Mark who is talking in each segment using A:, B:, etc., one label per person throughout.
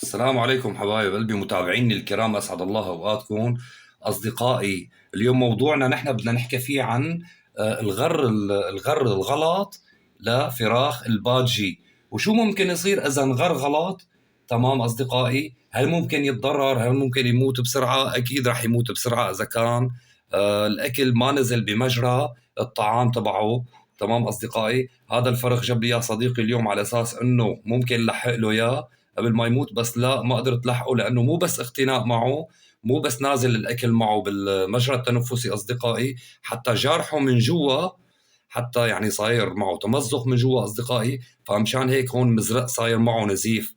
A: السلام عليكم حبايب قلبي، متابعيني الكرام، أسعد الله أوقاتكم. أصدقائي، اليوم موضوعنا نحن بدنا نحكي فيه عن الغر الغلط لفراخ البادجي. وشو ممكن يصير إذا انغر غلط؟ تمام أصدقائي، هل ممكن يتضرر؟ هل ممكن يموت بسرعة؟ أكيد رح يموت بسرعة إذا كان الأكل ما نزل بمجرى الطعام تبعه. تمام أصدقائي، هذا الفرخ جاب لي يا صديقي اليوم على أساس إنه ممكن لحق له إياه قبل ما يموت، بس لا، ما قدرت لحقه لانه مو بس اختناق معه، مو بس نازل الاكل معه بالمجرى التنفسي اصدقائي، حتى جارحه من جوا، حتى يعني صاير معه تمزق من جوا اصدقائي. فمشان هيك هون مزرق صاير معه نزيف.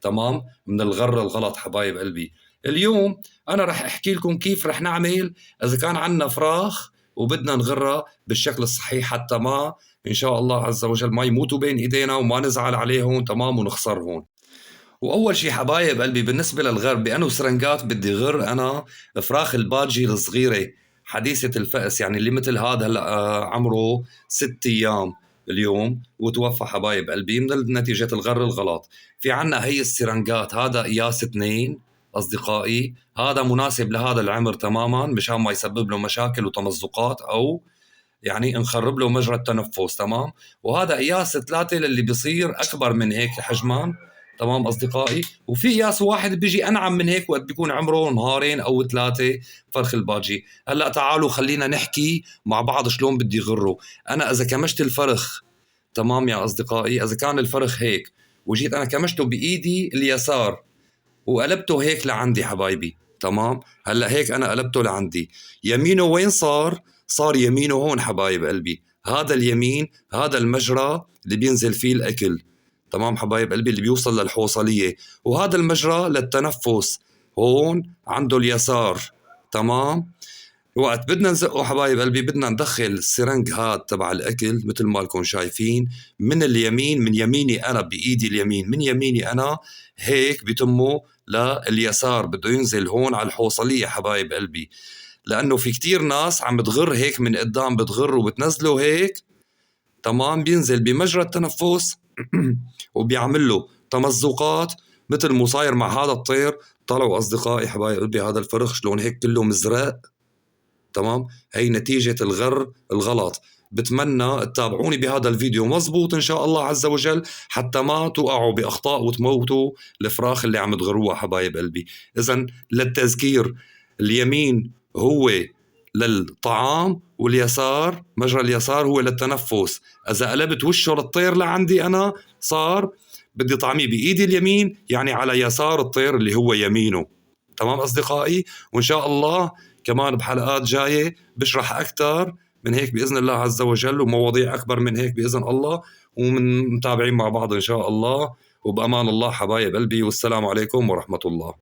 A: تمام، من الغر الغلط حبايب قلبي. اليوم انا رح احكي لكم كيف رح نعمل اذا كان عندنا فراخ وبدنا نغرها بالشكل الصحيح، حتى ما ان شاء الله عز وجل ما يموتوا بين ايدينا وما نزعل عليهم، تمام، ونخسرهم. واول شي حبايب قلبي، بالنسبه للغر بانو سرنجات بدي غر انا فراخ البادجي الصغيره حديثه الفأس، يعني اللي مثل هذا هلا عمره 6 ايام اليوم وتوفى حبايب قلبي من نتيجه الغر الغلط. في عنا هي السرنجات، هذا قياس 2 اصدقائي، هذا مناسب لهذا العمر تماما مشان ما يسبب له مشاكل وتمزقات او يعني نخرب له مجرى التنفس. تمام، وهذا قياس 3 للي بيصير أكبر من هيك حجما. تمام أصدقائي، وفي قياس واحد بيجي أنعم من هيك وقت بيكون عمره نهارين أو 3 فرخ الباجي. هلأ تعالوا خلينا نحكي مع بعض شلون بدي غره. أنا إذا كمشت الفرخ، تمام يا أصدقائي، إذا كان الفرخ هيك وجيت أنا كمشته بإيدي اليسار وقلبته هيك لعندي حبايبي، تمام، هلا هيك انا قلبته لعندي، يمينه وين صار؟ صار يمينه هون حبايب قلبي، هذا اليمين هذا المجرى اللي بينزل فيه الاكل. تمام حبايب قلبي، اللي بيوصل للحوصلية، وهذا المجرى للتنفس هون عنده اليسار. تمام، وقت بدنا نزقه حبايب قلبي بدنا ندخل السرنج هاد تبع الاكل مثل ما لكم شايفين من اليمين، من يميني انا بايدي اليمين، من يميني انا هيك بتمه لليسار، بده ينزل هون على الحوصلية حبايب قلبي. لانه في كتير ناس عم بتغر هيك من قدام، بتغر وبتنزله هيك، تمام، بينزل بمجرى التنفس وبيعمل له تمزقات مثل ما صاير مع هذا الطير. طلعوا اصدقائي حبايب قلبي هذا الفرخ شلون هيك كله مزرق. تمام، هي نتيجة الغر الغلط. بتمنى تتابعوني بهذا الفيديو مزبوط إن شاء الله عز وجل، حتى ما توقعوا بأخطاء وتموتوا الفراخ اللي عم تغروها حبايب قلبي. إذن للتذكير، اليمين هو للطعام واليسار مجرى اليسار هو للتنفس. إذا قلبت وشه للطير لعندي أنا صار بدي طعميه بإيدي اليمين، يعني على يسار الطير اللي هو يمينه. تمام أصدقائي، وإن شاء الله كمان بحلقات جاية بشرح أكثر من هيك بإذن الله عز وجل، ومواضيع أكبر من هيك بإذن الله، ومن متابعين مع بعض إن شاء الله. وبأمان الله حبايب قلبي، والسلام عليكم ورحمة الله.